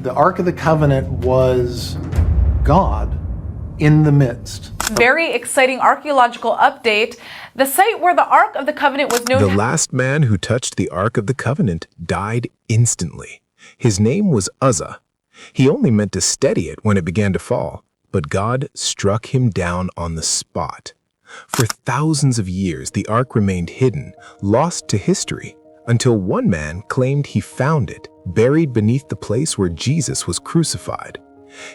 The Ark of the Covenant was God in the midst. Very exciting archaeological update. The site where the Ark of the Covenant was known. The last man who touched the Ark of the Covenant died instantly. His name was Uzzah. He only meant to steady it when it began to fall, but God struck him down on the spot. For thousands of years, the Ark remained hidden, lost to history, until one man claimed he found it, buried beneath the place where Jesus was crucified.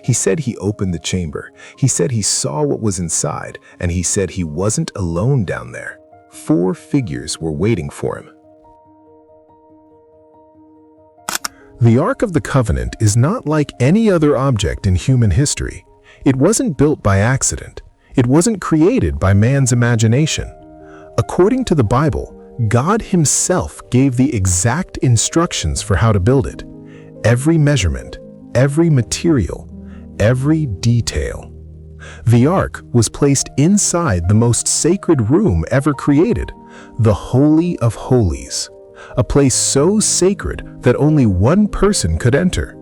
He said he opened the chamber. He said he saw what was inside, and he said he wasn't alone down there. 4 figures were waiting for him. The Ark of the Covenant is not like any other object in human history. It wasn't built by accident. It wasn't created by man's imagination. According to the Bible, God Himself gave the exact instructions for how to build it. Every measurement, every material, every detail. The Ark was placed inside the most sacred room ever created, the Holy of Holies, a place so sacred that only one person could enter,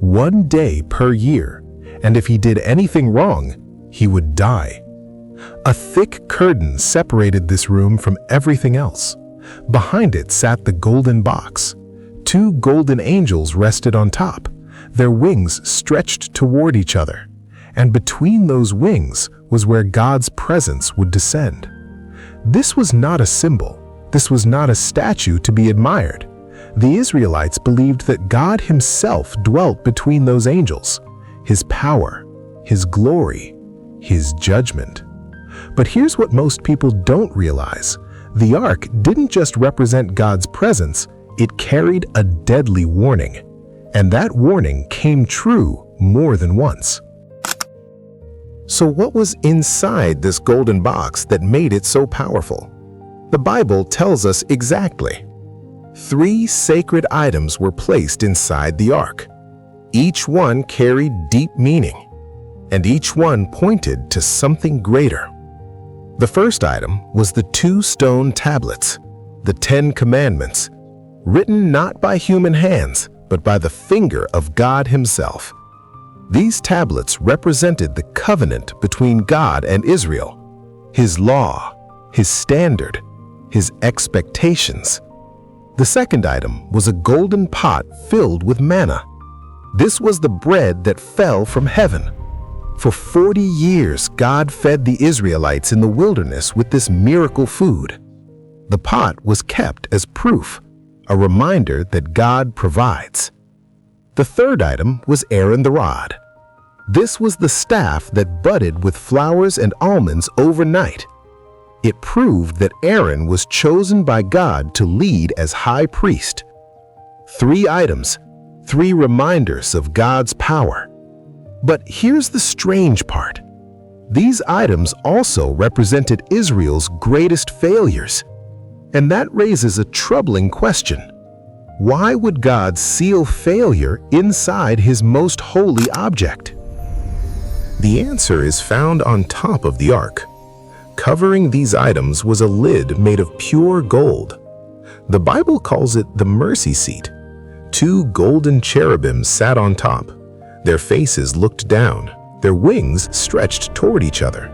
1 day per year, and if he did anything wrong, he would die. A thick curtain separated this room from everything else. Behind it sat the golden box. 2 golden angels rested on top, their wings stretched toward each other, and between those wings was where God's presence would descend. This was not a symbol. This was not a statue to be admired. The Israelites believed that God Himself dwelt between those angels, His power, His glory, His judgment. But here's what most people don't realize. The Ark didn't just represent God's presence, it carried a deadly warning. And that warning came true more than once. So what was inside this golden box that made it so powerful? The Bible tells us exactly. 3 sacred items were placed inside the Ark. Each one carried deep meaning, and each one pointed to something greater. The first item was the 2 stone tablets, the 10 Commandments, written not by human hands, but by the finger of God Himself. These tablets represented the covenant between God and Israel, His law, His standard, His expectations. The second item was a golden pot filled with manna. This was the bread that fell from heaven. For 40 years, God fed the Israelites in the wilderness with this miracle food. The pot was kept as proof, a reminder that God provides. The third item was Aaron the rod. This was the staff that budded with flowers and almonds overnight. It proved that Aaron was chosen by God to lead as high priest. 3 items, 3 reminders of God's power. But here's the strange part. These items also represented Israel's greatest failures. And that raises a troubling question. Why would God seal failure inside His most holy object? The answer is found on top of the Ark. Covering these items was a lid made of pure gold. The Bible calls it the mercy seat. 2 golden cherubims sat on top. Their faces looked down, their wings stretched toward each other.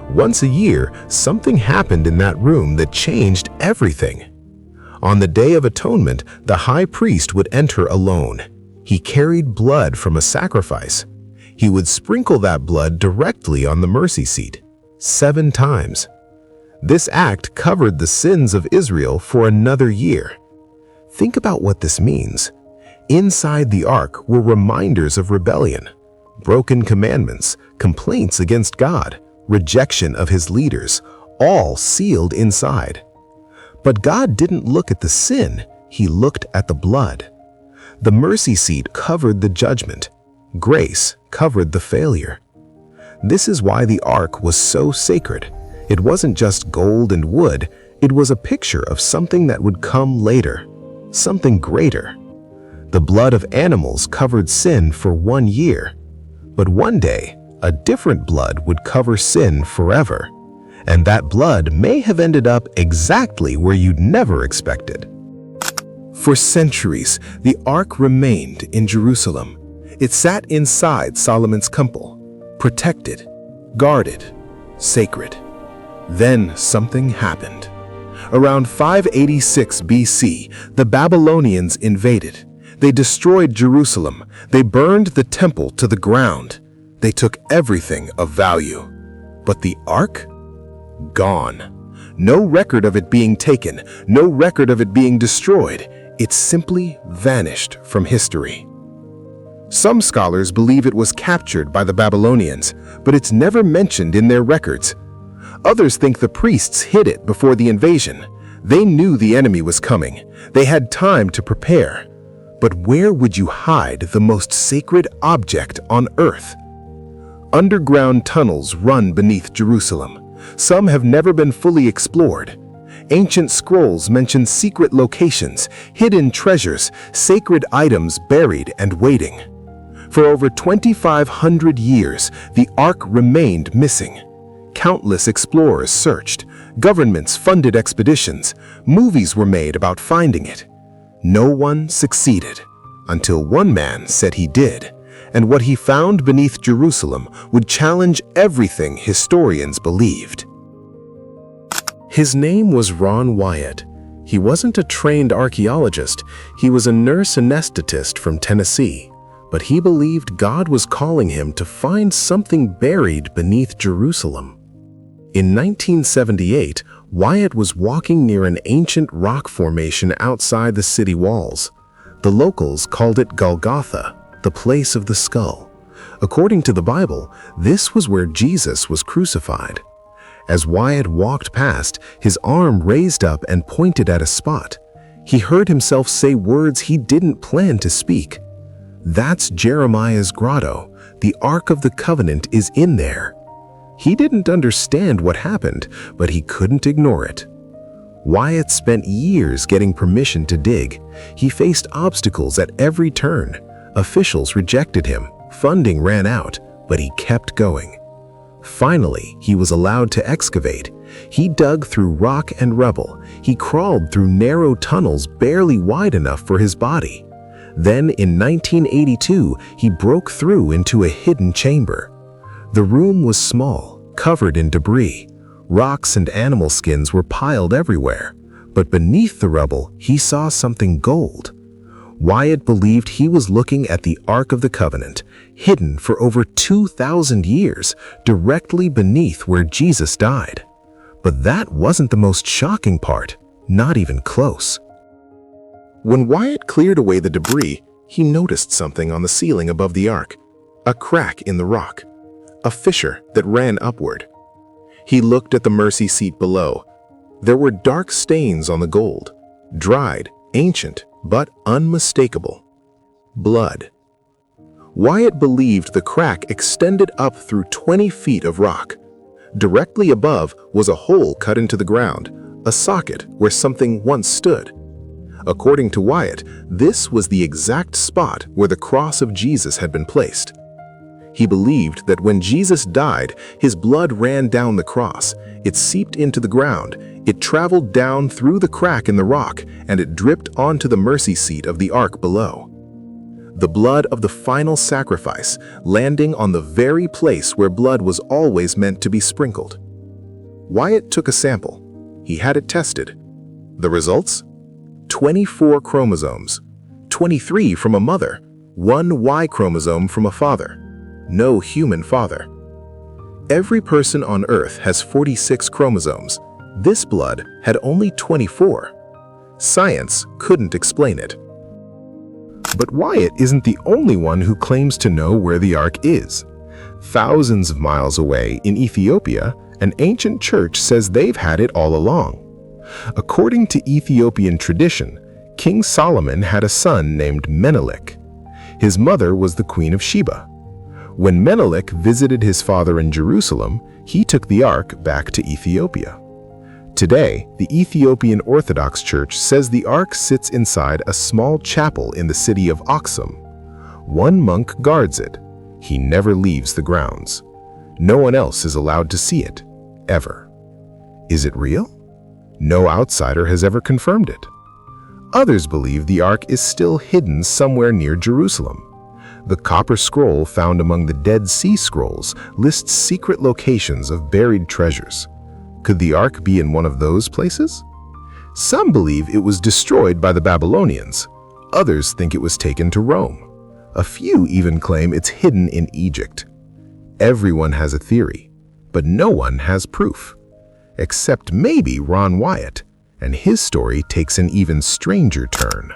Once a year, something happened in that room that changed everything. On the Day of Atonement, the high priest would enter alone. He carried blood from a sacrifice. He would sprinkle that blood directly on the mercy seat, 7 times. This act covered the sins of Israel for another year. Think about what this means. Inside the Ark were reminders of rebellion, broken commandments, complaints against God, rejection of His leaders, all sealed inside. But God didn't look at the sin, He looked at the blood. The mercy seat covered the judgment. Grace covered the failure. This is why the Ark was so sacred. It wasn't just gold and wood, it was a picture of something that would come later, something greater. The blood of animals covered sin for 1 year, but one day, a different blood would cover sin forever, and that blood may have ended up exactly where you'd never expected. For centuries, the Ark remained in Jerusalem. It sat inside Solomon's temple, protected, guarded, sacred. Then something happened. Around 586 BC, the Babylonians invaded. They destroyed Jerusalem. They burned the temple to the ground. They took everything of value. But the ark? Gone. No record of it being taken, no record of it being destroyed. It simply vanished from history. Some scholars believe it was captured by the Babylonians, but it's never mentioned in their records. Others think the priests hid it before the invasion. They knew the enemy was coming. They had time to prepare. But where would you hide the most sacred object on earth? Underground tunnels run beneath Jerusalem. Some have never been fully explored. Ancient scrolls mention secret locations, hidden treasures, sacred items buried and waiting. For over 2,500 years, the ark remained missing. Countless explorers searched, governments funded expeditions, movies were made about finding it. No one succeeded, until one man said he did, and what he found beneath Jerusalem would challenge everything historians believed. His name was Ron Wyatt. He wasn't a trained archaeologist, he was a nurse anesthetist from Tennessee, but he believed God was calling him to find something buried beneath Jerusalem. In 1978, Wyatt was walking near an ancient rock formation outside the city walls. The locals called it Golgotha, the place of the skull. According to the Bible, this was where Jesus was crucified. As Wyatt walked past, his arm raised up and pointed at a spot. He heard himself say words he didn't plan to speak. "That's Jeremiah's grotto. The Ark of the Covenant is in there." He didn't understand what happened, but he couldn't ignore it. Wyatt spent years getting permission to dig. He faced obstacles at every turn. Officials rejected him, funding ran out, but he kept going. Finally, he was allowed to excavate. He dug through rock and rubble. He crawled through narrow tunnels barely wide enough for his body. Then, in 1982, he broke through into a hidden chamber. The room was small, covered in debris. Rocks and animal skins were piled everywhere. But beneath the rubble, he saw something gold. Wyatt believed he was looking at the Ark of the Covenant, hidden for over 2,000 years, directly beneath where Jesus died. But that wasn't the most shocking part, not even close. When Wyatt cleared away the debris, he noticed something on the ceiling above the Ark, a crack in the rock, a fissure that ran upward. He looked at the mercy seat below. There were dark stains on the gold, dried, ancient, but unmistakable. Blood. Wyatt believed the crack extended up through 20 feet of rock. Directly above was a hole cut into the ground, a socket where something once stood. According to Wyatt, this was the exact spot where the cross of Jesus had been placed. He believed that when Jesus died, his blood ran down the cross. It seeped into the ground. It traveled down through the crack in the rock, and it dripped onto the mercy seat of the ark below. The blood of the final sacrifice, landing on the very place where blood was always meant to be sprinkled. Wyatt took a sample. He had it tested. The results? 24 chromosomes. 23 from a mother, 1 Y chromosome from a father. No human father. Every person on Earth has 46 chromosomes. This blood had only 24. Science couldn't explain it. But Wyatt isn't the only one who claims to know where the Ark is. Thousands of miles away in Ethiopia, an ancient church says they've had it all along. According to Ethiopian tradition, King Solomon had a son named Menelik. His mother was the Queen of Sheba. When Menelik visited his father in Jerusalem, he took the Ark back to Ethiopia. Today, the Ethiopian Orthodox Church says the Ark sits inside a small chapel in the city of Aksum. One monk guards it. He never leaves the grounds. No one else is allowed to see it, ever. Is it real? No outsider has ever confirmed it. Others believe the Ark is still hidden somewhere near Jerusalem. The copper scroll found among the Dead Sea Scrolls lists secret locations of buried treasures. Could the Ark be in one of those places? Some believe it was destroyed by the Babylonians. Others think it was taken to Rome. A few even claim it's hidden in Egypt. Everyone has a theory, but no one has proof. Except maybe Ron Wyatt, and his story takes an even stranger turn.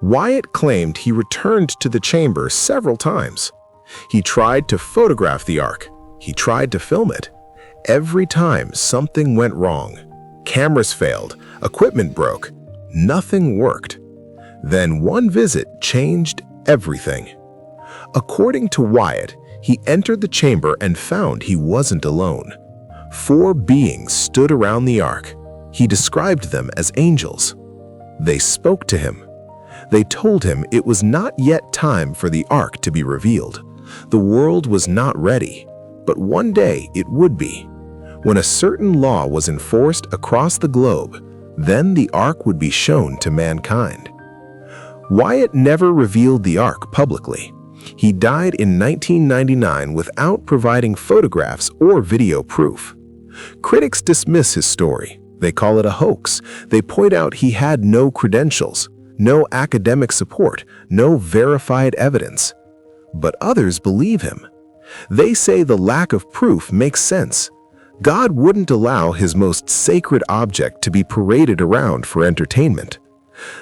Wyatt claimed he returned to the chamber several times. He tried to photograph the Ark. He tried to film it. Every time something went wrong. Cameras failed, equipment broke, nothing worked. Then one visit changed everything. According to Wyatt, he entered the chamber and found he wasn't alone. 4 beings stood around the Ark. He described them as angels. They spoke to him. They told him it was not yet time for the Ark to be revealed. The world was not ready, but one day it would be. When a certain law was enforced across the globe, then the Ark would be shown to mankind. Wyatt never revealed the Ark publicly. He died in 1999 without providing photographs or video proof. Critics dismiss his story. They call it a hoax. They point out he had no credentials, no academic support, no verified evidence. But others believe him. They say the lack of proof makes sense. God wouldn't allow his most sacred object to be paraded around for entertainment.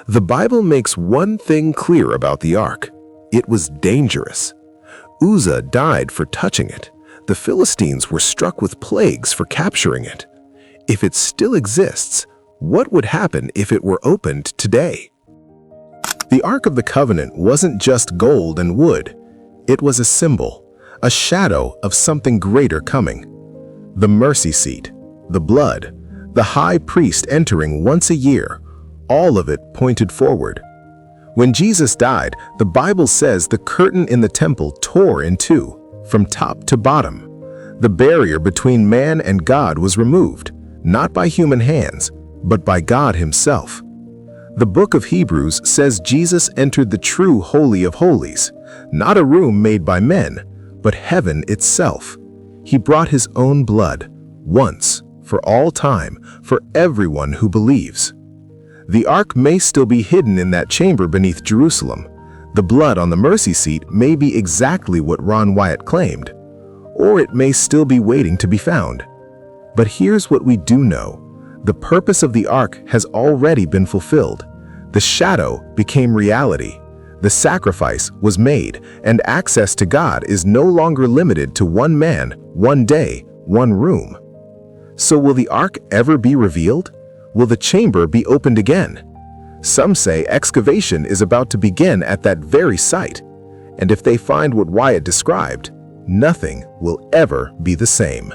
The Bible makes one thing clear about the Ark. It was dangerous. Uzzah died for touching it. The Philistines were struck with plagues for capturing it. If it still exists, what would happen if it were opened today? The Ark of the Covenant wasn't just gold and wood. It was a symbol, a shadow of something greater coming. The mercy seat, the blood, the high priest entering once a year, all of it pointed forward. When Jesus died, the Bible says the curtain in the temple tore in two, from top to bottom. The barrier between man and God was removed, not by human hands, but by God himself. The book of Hebrews says Jesus entered the true Holy of Holies, not a room made by men, but heaven itself. He brought his own blood, once, for all time, for everyone who believes. The Ark may still be hidden in that chamber beneath Jerusalem. The blood on the mercy seat may be exactly what Ron Wyatt claimed, or it may still be waiting to be found. But here's what we do know. The purpose of the Ark has already been fulfilled. The shadow became reality. The sacrifice was made, and access to God is no longer limited to one man, one day, one room. So will the Ark ever be revealed? Will the chamber be opened again? Some say excavation is about to begin at that very site, and if they find what Wyatt described, nothing will ever be the same.